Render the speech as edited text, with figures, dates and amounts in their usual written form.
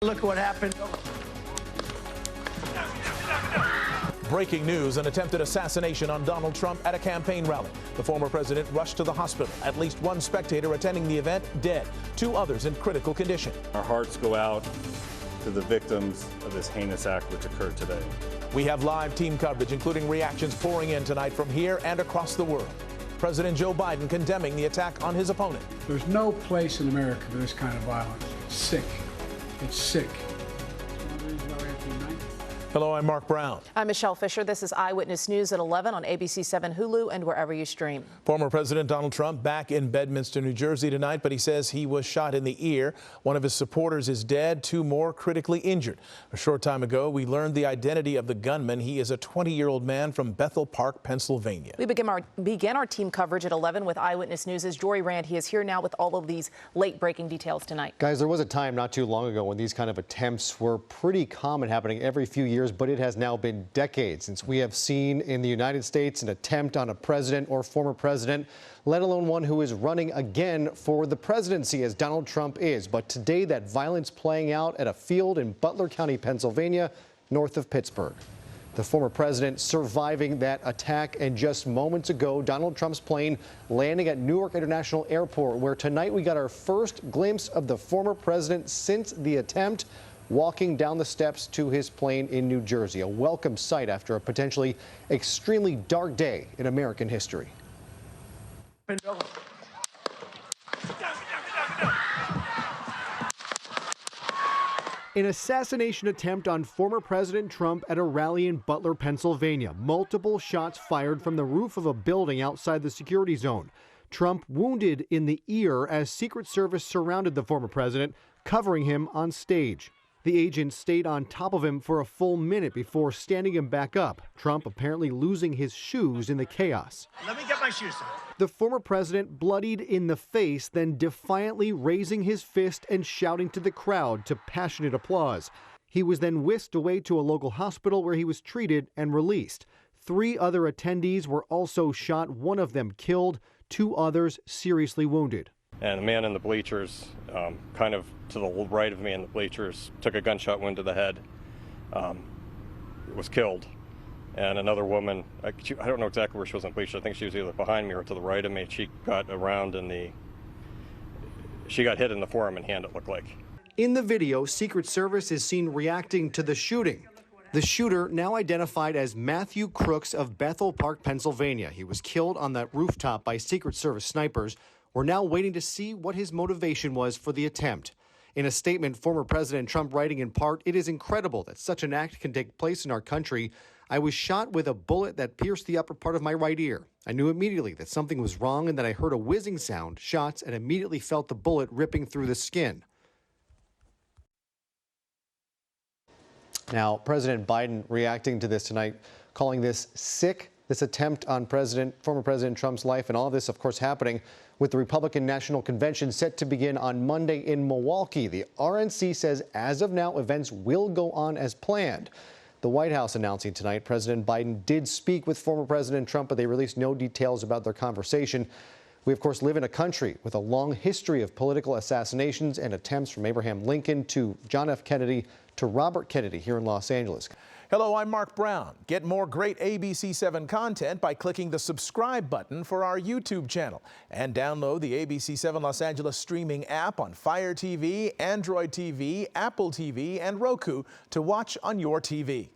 Look what happened. Breaking news, an attempted assassination on Donald Trump at a campaign rally. The former president rushed to the hospital. At least one spectator attending the event dead, 2 others in critical condition. Our hearts go out to the victims of this heinous act which occurred today. We have live team coverage, including reactions pouring in tonight from here and across the world. President Joe Biden condemning the attack on his opponent. There's no place in America for this kind of violence. It's sick. It's sick. Hello, I'm Mark Brown. I'm Michelle Fisher. This is Eyewitness News at 11 on ABC 7 Hulu and wherever you stream. Former President Donald Trump back in Bedminster, New Jersey tonight, but he says he was shot in the ear. One of his supporters is dead, 2 more critically injured. A short time ago, we learned the identity of the gunman. He is a 20-year-old man from Bethel Park, Pennsylvania. We begin our team coverage at 11 with Eyewitness News' Jory Rand. He is here now with all of these late-breaking details tonight. Guys, there was a time not too long ago when these kind of attempts were pretty common, happening every few years, but it has now been decades since we have seen in the United States an attempt on a president or former president, let alone one who is running again for the presidency as Donald Trump is. But today, that violence playing out at a field in Butler County, Pennsylvania, north of Pittsburgh. The former president surviving that attack, and just moments ago, Donald Trump's plane landing at Newark International Airport, where tonight we got our first glimpse of the former president since the attempt, walking down the steps to his plane in New Jersey. A welcome sight after a potentially extremely dark day in American history. An assassination attempt on former President Trump at a rally in Butler, Pennsylvania. Multiple shots fired from the roof of a building outside the security zone. Trump wounded in the ear as Secret Service surrounded the former president, covering him on stage. The agents stayed on top of him for a full minute before standing him back up, Trump apparently losing his shoes in the chaos. Let me get my shoes on. The former president bloodied in the face, then defiantly raising his fist and shouting to the crowd to passionate applause. He was then whisked away to a local hospital where he was treated and released. 3 other attendees were also shot, one of them killed, 2 others seriously wounded. And the man in the bleachers, kind of to the right of me in the bleachers, took a gunshot wound to the head, was killed. And another woman, I don't know exactly where she was in the bleachers. I think she was either behind me or to the right of me. She got around she got hit in the forearm and hand, it looked like. In the video, Secret Service is seen reacting to the shooting. The shooter, now identified as Matthew Crooks of Bethel Park, Pennsylvania. He was killed on that rooftop by Secret Service snipers. We're now waiting to see what his motivation was for the attempt. In a statement, former President Trump writing in part, "It is incredible that such an act can take place in our country. I was shot with a bullet that pierced the upper part of my right ear. I knew immediately that something was wrong and that I heard a whizzing sound, shots, and immediately felt the bullet ripping through the skin." Now, President Biden reacting to this tonight, calling this sick, this attempt on former President Trump's life, and all of this, of course, happening with the Republican National Convention set to begin on Monday in Milwaukee. The RNC says as of now, events will go on as planned. The White House announcing tonight President Biden did speak with former President Trump, but they released no details about their conversation. We, of course, live in a country with a long history of political assassinations and attempts, from Abraham Lincoln to John F. Kennedy to Robert Kennedy here in Los Angeles. Hello, I'm Mark Brown. Get more great ABC 7 content by clicking the subscribe button for our YouTube channel, and download the ABC 7 Los Angeles streaming app on Fire TV, Android TV, Apple TV, and Roku to watch on your TV.